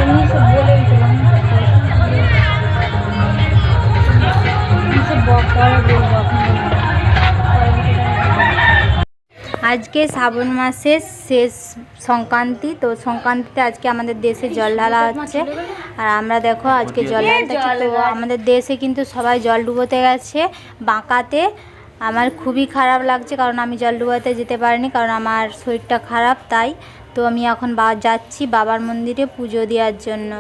এমনি সব বলেই দিলাম সব পরে বলবো এখন বলবো না। পরে আজকে শ্রাবণ মাসের শেষ সংক্রান্তি, তো সংক্রান্তিতে আজকে আমাদের দেশে জল ঢালা হচ্ছে। আর আমরা দেখো আজকে জল ঢালতে, তো আমাদের দেশে কিন্তু সবাই জল ডুবোতে গেছে বাঁকাতে। আমার খুবই খারাপ লাগছে, কারণ আমি জল ডুবোতে যেতে পারিনি, কারণ আমার শরীরটা খারাপ। তাই তো আমি এখন যাচ্ছি বাবার মন্দিরে পুজো দেওয়ার জন্য।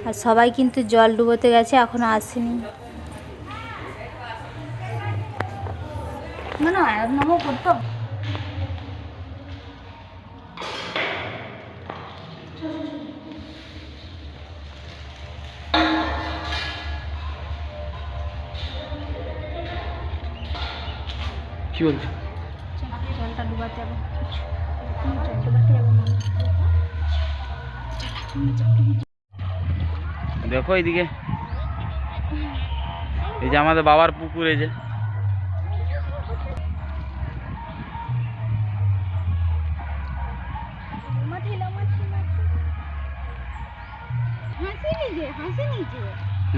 আর সবাই কিন্তু জল ডুবোতে গেছে, এখনও আসেনি। মনে হয় নমো করতো কি বলছো? জলটা ডুবাতে যাবো, দেখো এইদিকে, এই যে আমাদের বাবার পুকুর, এই যে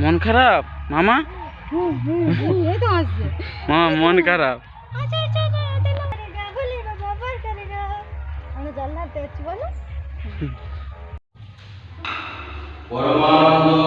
মন খারাপ মামা, মামা মন খারাপ। পরমানন্দ